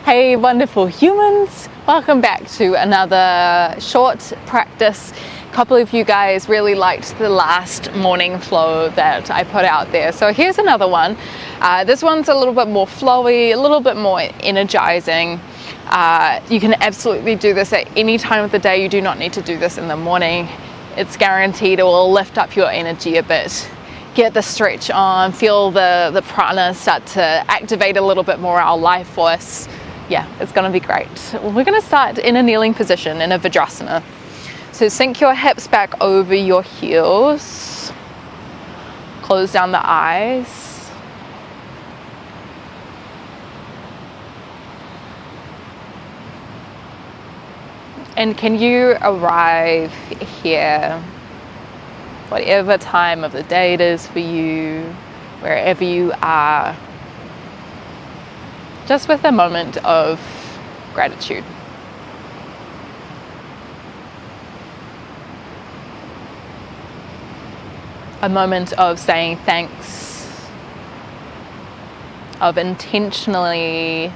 Hey wonderful humans, welcome back to another short practice. A couple of you guys really liked the last morning flow that I put out there, so here's another one. This one's a little bit more flowy, a little bit more energizing. You can absolutely do this at any time of the day. You do not need to do this in the morning. It's guaranteed it will lift up your energy a bit. Get the stretch on, feel the prana start to activate a little bit more, our life force. Yeah, it's going to be great. We're going to start in a kneeling position, in a Vajrasana. So sink your hips back over your heels. Close down the eyes. And can you arrive here, whatever time of the day it is for you, wherever you are, just with a moment of gratitude. A moment of saying thanks, of intentionally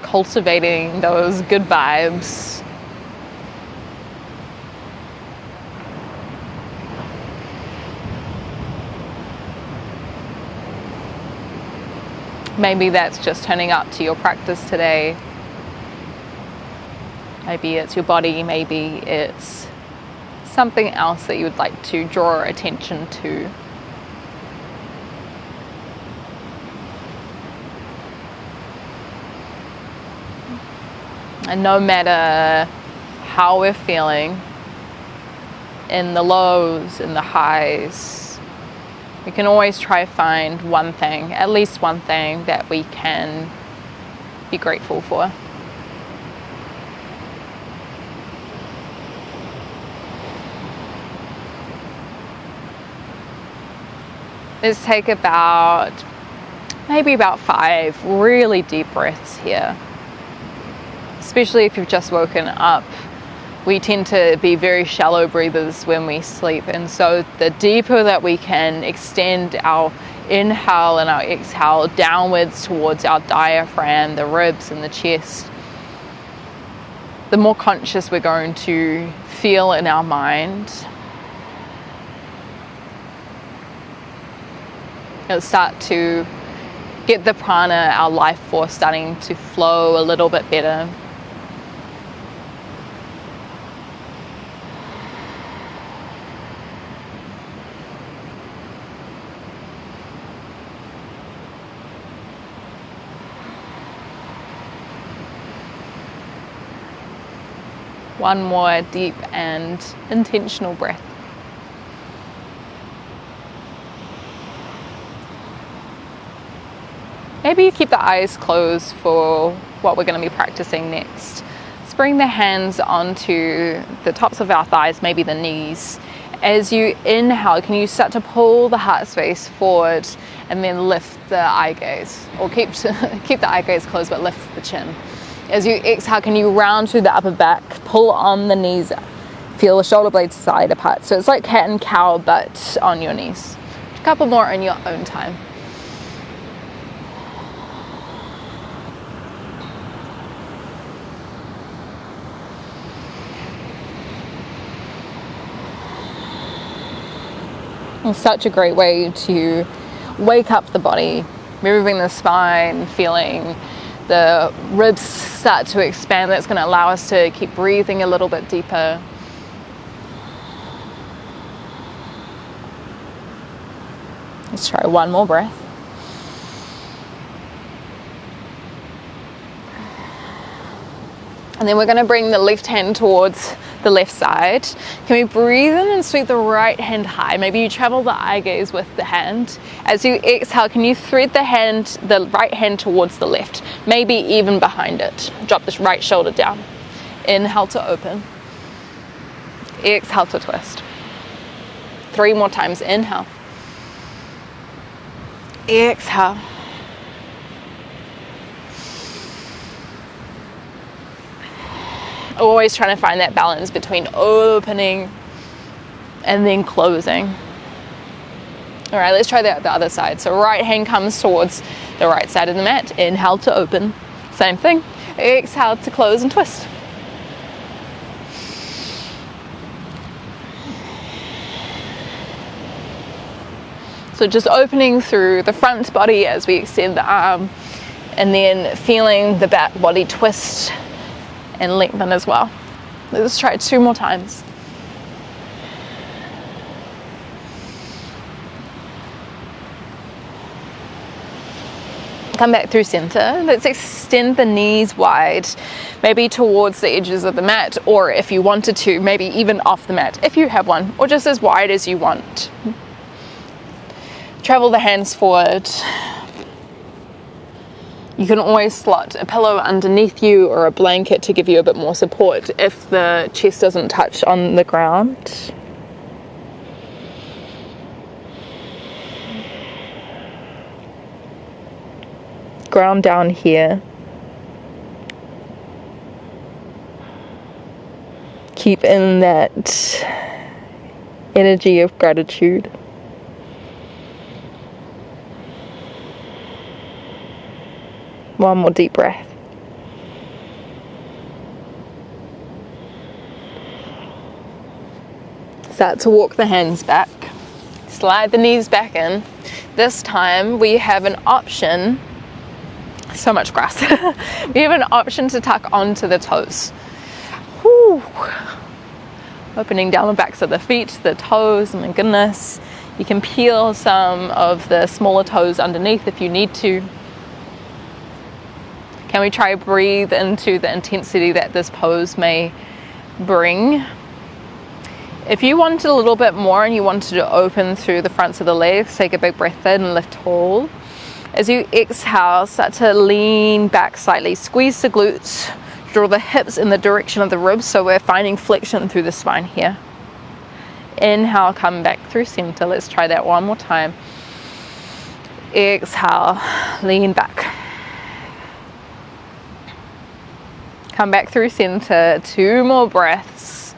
cultivating those good vibes. Maybe that's just turning up to your practice today. Maybe it's your body, maybe it's something else that you would like to draw attention to. And no matter how we're feeling, in the lows, in the highs, we can always try to find one thing, at least one thing that we can be grateful for. Let's take maybe about 5 really deep breaths here. Especially if you've just woken up. We tend to be very shallow breathers when we sleep, and so the deeper that we can extend our inhale and our exhale downwards towards our diaphragm, the ribs and the chest, the more conscious we're going to feel in our mind. It'll start to get the prana, our life force, starting to flow a little bit better. One more deep and intentional breath. Maybe you keep the eyes closed for what we're going to be practicing next. Let's bring the hands onto the tops of our thighs, maybe the knees. As you inhale, can you start to pull the heart space forward and then lift the eye gaze? Or keep the eye gaze closed but lift the chin. As you exhale, can you round through the upper back, pull on the knees, feel the shoulder blades side apart. So it's like cat and cow, but on your knees. A couple more in your own time. It's such a great way to wake up the body, moving the spine, feeling the ribs start to expand. That's going to allow us to keep breathing a little bit deeper. Let's try one more breath. And then we're going to bring the left hand towards the left side. Can we breathe in and sweep the right hand high? Maybe you travel the eye gaze with the hand. As you exhale, can you thread the right hand towards the left? Maybe even behind it. Drop the right shoulder down. Inhale to open. Exhale to twist. 3 more times. Inhale. Exhale. Always trying to find that balance between opening and then closing. All right, let's try that the other side. So right hand comes towards the right side of the mat. Inhale to open. Same thing. Exhale to close and twist. So just opening through the front body as we extend the arm, and then feeling the back body twist and lengthen as well. Let's try it 2 more times. Come back through center. Let's extend the knees wide, maybe towards the edges of the mat, or if you wanted to, maybe even off the mat if you have one, or just as wide as you want. Travel the hands forward. You can always slot a pillow underneath you or a blanket to give you a bit more support if the chest doesn't touch on the ground. Ground down here. Keep in that energy of gratitude. One more deep breath. Start to walk the hands back. Slide the knees back in. This time we have an option. So much grass. We have an option to tuck onto the toes. Whew. Opening down the backs of the feet, the toes, my goodness. You can peel some of the smaller toes underneath if you need to. Can we try breathe into the intensity that this pose may bring? If you wanted a little bit more and you wanted to open through the fronts of the legs, take a big breath in and lift tall. As you exhale, start to lean back slightly. Squeeze the glutes, draw the hips in the direction of the ribs, so we're finding flexion through the spine here. Inhale, come back through center. Let's try that one more time. Exhale, lean back. Come back through center, 2 more breaths.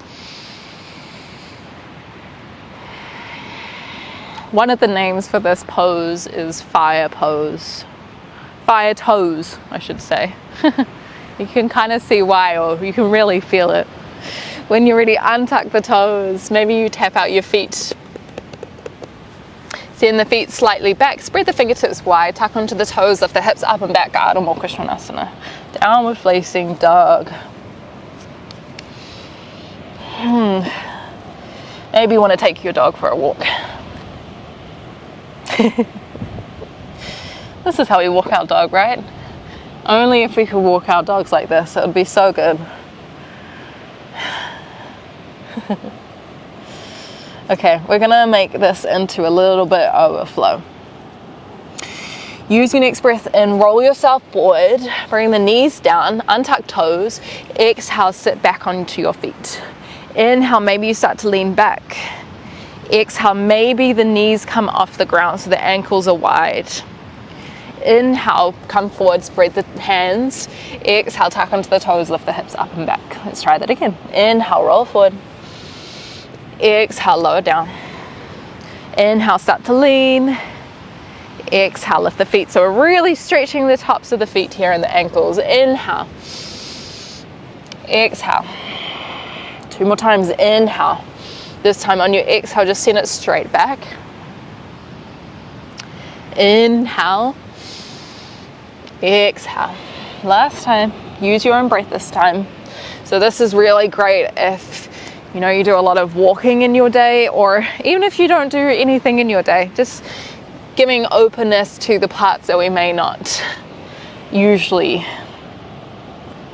One of the names for this pose is fire pose. Fire toes, I should say. You can kind of see why, or you can really feel it. When you're ready, untuck the toes. Maybe you tap out your feet. Send the feet slightly back. Spread the fingertips wide. Tuck onto the toes, lift the hips up and back. Ardha Mukha Svanasana. Downward facing dog. Maybe you want to take your dog for a walk. This is how we walk our dog, right? Only if we could walk our dogs like this, it would be so good. Okay, we're gonna make this into a little bit of a flow. Use your next breath in, roll yourself forward, bring the knees down, untuck toes. Exhale, sit back onto your feet. Inhale, maybe you start to lean back. Exhale, maybe the knees come off the ground so the ankles are wide. Inhale, come forward, spread the hands. Exhale, tuck onto the toes, lift the hips up and back. Let's try that again. Inhale, roll forward. Exhale, lower down. Inhale, start to lean. Exhale, lift the feet. So we're really stretching the tops of the feet here and the ankles. Inhale. Exhale. 2 more times. Inhale. This time on your exhale, just send it straight back. Inhale. Exhale. Last time. Use your own breath this time. So this is really great if you know you do a lot of walking in your day, or even if you don't do anything in your day, just giving openness to the parts that we may not usually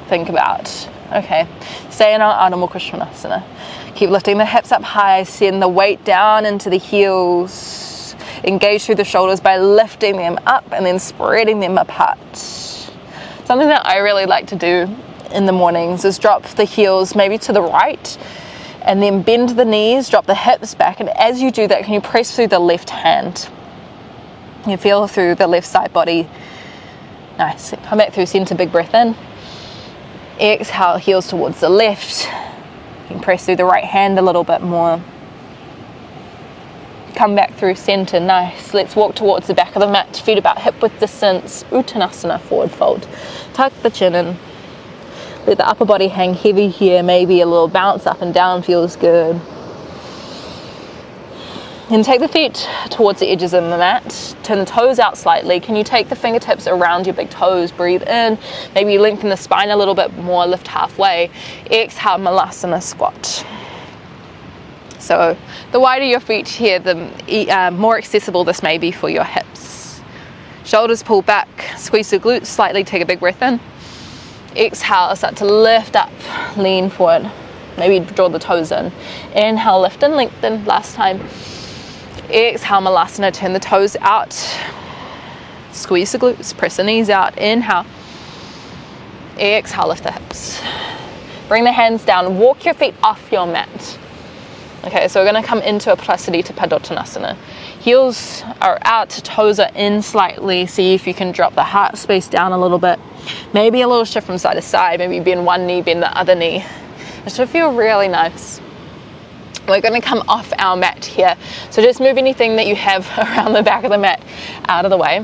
think about. Okay, stay in our Ardha Mukha Svanasana. Keep lifting the hips up high, send the weight down into the heels. Engage through the shoulders by lifting them up and then spreading them apart. Something that I really like to do in the mornings is drop the heels maybe to the right and then bend the knees, drop the hips back, and as you do that, can you press through the left hand? You feel through the left side body. Nice. Come back through center, big breath in. Exhale, heels towards the left. You can press through the right hand a little bit more. come back through center. Nice. Let's walk towards the back of the mat, feet about hip width distance. Uttanasana, forward fold. Tuck the chin in. Let the upper body hang heavy here. Maybe a little bounce up and down feels good. And take the feet towards the edges of the mat. Turn the toes out slightly. Can you take the fingertips around your big toes? Breathe in. Maybe lengthen the spine a little bit more. Lift halfway. Exhale, Malasana squat. So the wider your feet here, the more accessible this may be for your hips. Shoulders pull back. Squeeze the glutes slightly. Take a big breath in. Exhale, start to lift up. Lean forward. Maybe draw the toes in. Inhale, lift and lengthen. Last time. Exhale, Malasana, turn the toes out. Squeeze the glutes, press the knees out. Inhale. Exhale, lift the hips. Bring the hands down, walk your feet off your mat. Okay, so we're gonna come into a Prasarita Padottanasana. Heels are out, toes are in slightly. See if you can drop the heart space down a little bit. Maybe a little shift from side to side. Maybe bend one knee, bend the other knee. It should feel really nice. We're going to come off our mat here. So just move anything that you have around the back of the mat out of the way.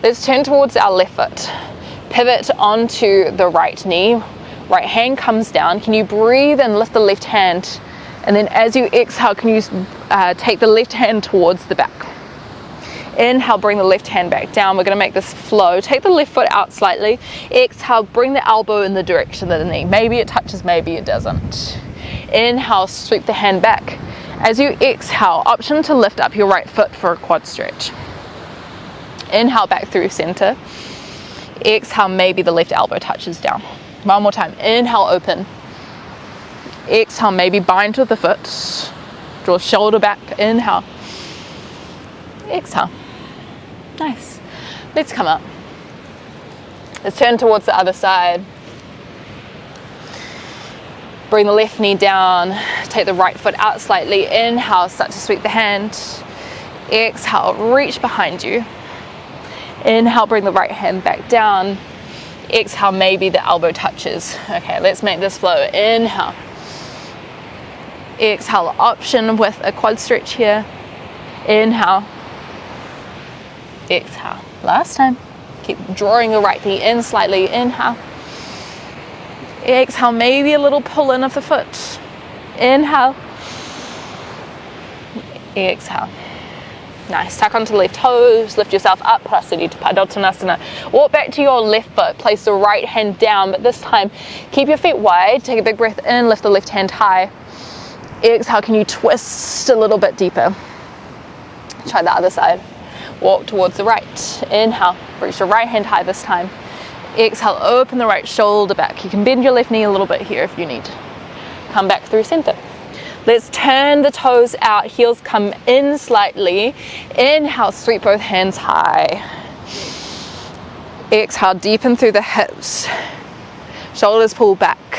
Let's turn towards our left foot. Pivot onto the right knee. Right hand comes down. Can you breathe and lift the left hand? And then as you exhale, can you take the left hand towards the back? Inhale, bring the left hand back down. We're going to make this flow. Take the left foot out slightly. Exhale, bring the elbow in the direction of the knee. Maybe it touches, maybe it doesn't. Inhale, sweep the hand back. As you exhale, option to lift up your right foot for a quad stretch. Inhale, back through center. Exhale, maybe the left elbow touches down. One more time. Inhale, open. Exhale, maybe bind to the foot. Draw shoulder back. Inhale. Exhale. Nice. Let's come up. Let's turn towards the other side. Bring the left knee down, take the right foot out slightly. Inhale, start to sweep the hand. Exhale, reach behind you. Inhale, bring the right hand back down. Exhale, maybe the elbow touches. Okay, let's make this flow. Inhale. Exhale, option with a quad stretch here. Inhale. Exhale. Last time. Keep drawing the right knee in slightly. Inhale. Exhale, maybe a little pull in of the foot. Inhale. Exhale. Nice. Tuck onto the left toes. Lift yourself up. Prasarita Padottanasana. Walk back to your left foot. Place the right hand down, but this time keep your feet wide. Take a big breath in. Lift the left hand high. Exhale. Can you twist a little bit deeper? Try the other side. Walk towards the right. Inhale. Reach your right hand high this time. Exhale, open the right shoulder back. You can bend your left knee a little bit here if you need. Come back through center. Let's turn the toes out. Heels come in slightly. Inhale, sweep both hands high. Exhale, deepen through the hips. Shoulders pull back.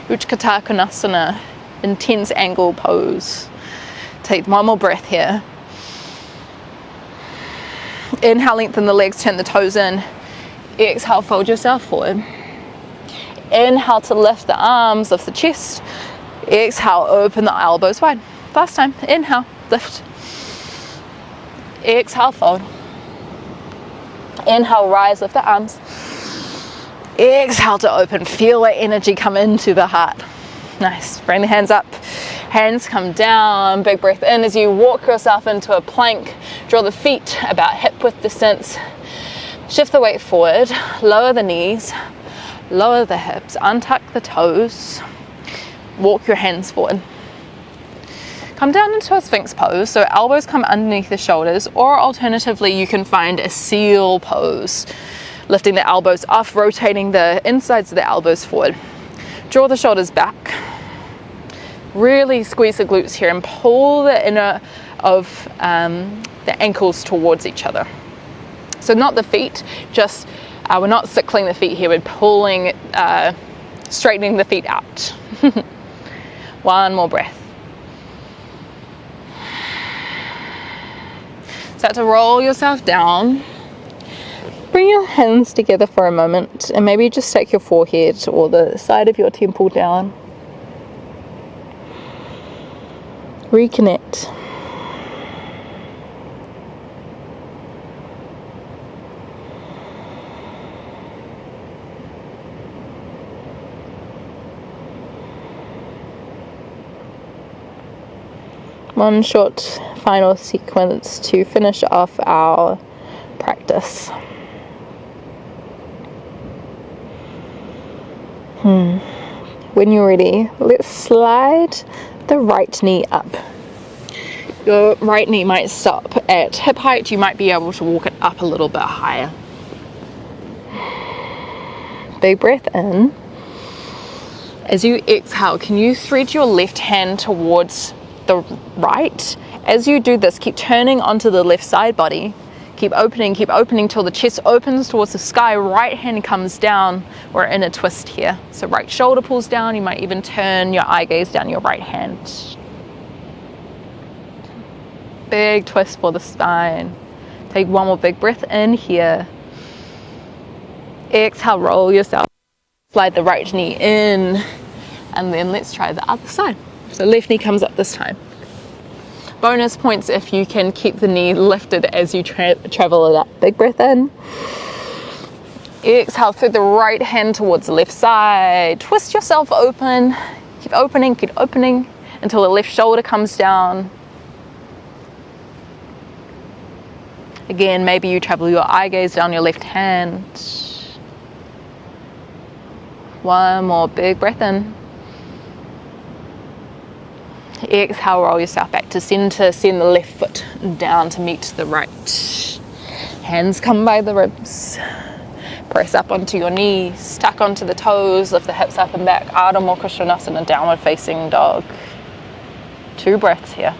Utthita Konasana, intense angle pose. Take one more breath here. Inhale, lengthen the legs, turn the toes in. Exhale, fold yourself forward. Inhale to lift the arms, lift the chest. Exhale, open the elbows wide. Last time. Inhale, lift. Exhale, fold. Inhale, rise, lift the arms. Exhale to open. Feel that energy come into the heart. Nice. Bring the hands up. Hands come down. Big breath in as you walk yourself into a plank. Draw the feet about hip width distance. Shift the weight forward, lower the knees, lower the hips, untuck the toes, walk your hands forward. Come down into a Sphinx pose, so elbows come underneath the shoulders, or alternatively you can find a seal pose, lifting the elbows off, rotating the insides of the elbows forward. Draw the shoulders back, really squeeze the glutes here and pull the inner of the ankles towards each other. So not the feet, just we're not circling the feet here, we're pulling, straightening the feet out. One more breath. Start to roll yourself down. Bring your hands together for a moment and maybe just take your forehead or the side of your temple down. Reconnect. One short final sequence to finish off our practice. When you're ready, let's slide the right knee up. Your right knee might stop at hip height. You might be able to walk it up a little bit higher. Big breath in. As you exhale, can you thread your left hand towards the right? As you do this, keep turning onto the left side body. Keep opening till the chest opens towards the sky. Right hand comes down. We're in a twist here. So right shoulder pulls down. You might even turn your eye gaze down your right hand. Big twist for the spine. Take one more big breath in here. Exhale, roll yourself. Slide the right knee in. And then let's try the other side. So left knee comes up this time. Bonus points if you can keep the knee lifted as you travel it up. Big breath in. Exhale, through the right hand towards the left side. Twist yourself open. Keep opening until the left shoulder comes down. Again, maybe you travel your eye gaze down your left hand. One more big breath in. Exhale, roll yourself back to center. Send the left foot down to meet the right. Hands come by the ribs. Press up onto your knees. Tuck onto the toes. Lift the hips up and back. Ardha Mukha Svanasana, downward facing dog. 2 breaths here.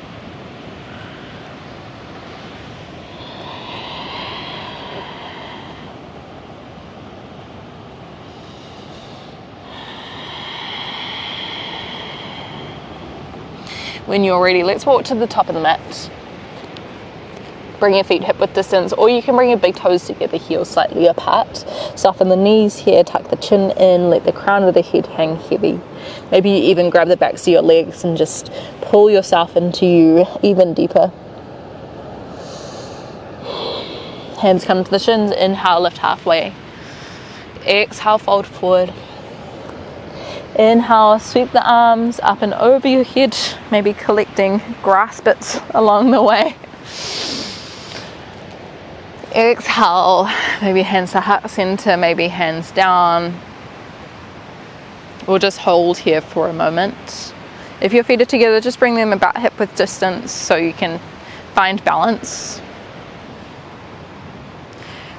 When you're ready, let's walk to the top of the mat. Bring your feet hip width distance, or you can bring your big toes together, heels slightly apart. Soften the knees here, tuck the chin in, let the crown of the head hang heavy. Maybe you even grab the backs of your legs and just pull yourself into you even deeper. Hands come to the shins, inhale, lift halfway. Exhale, fold forward. Inhale, sweep the arms up and over your head, maybe collecting grass bits along the way. Exhale, maybe hands to heart center, maybe hands down. We'll just hold here for a moment. If your feet are together, just bring them about hip width distance so you can find balance.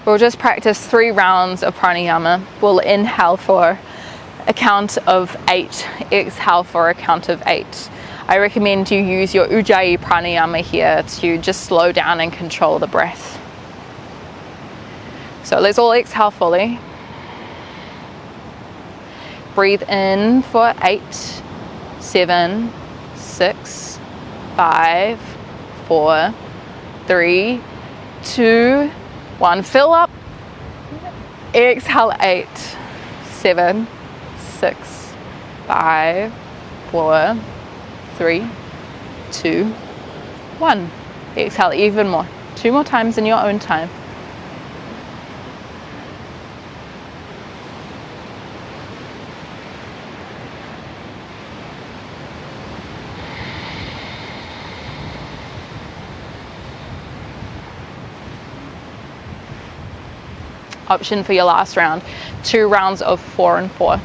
We'll just practice 3 rounds of pranayama. We'll inhale for a count of 8, exhale for a count of 8. I recommend you use your Ujjayi pranayama here to just slow down and control the breath. So let's all exhale fully. Breathe in for 8, 7, 6, 5, 4, 3, 2, 1. Fill up. Exhale 8, 7, 6, 5, 4, 3, 2, 1. Exhale even more. 2 more times in your own time. Option for your last round, 2 rounds of 4 and 4.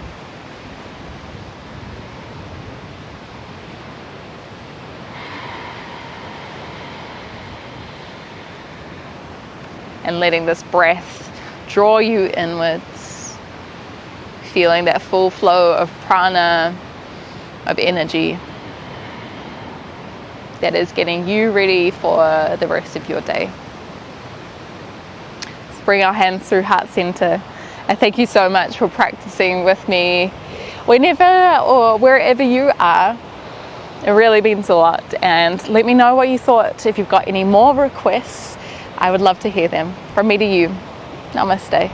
And letting this breath draw you inwards, feeling that full flow of prana, of energy that is getting you ready for the rest of your day. Let's bring our hands through heart center. And thank you so much for practicing with me whenever or wherever you are. It really means a lot. And let me know what you thought. If you've got any more requests, I would love to hear them. From me to you. Namaste.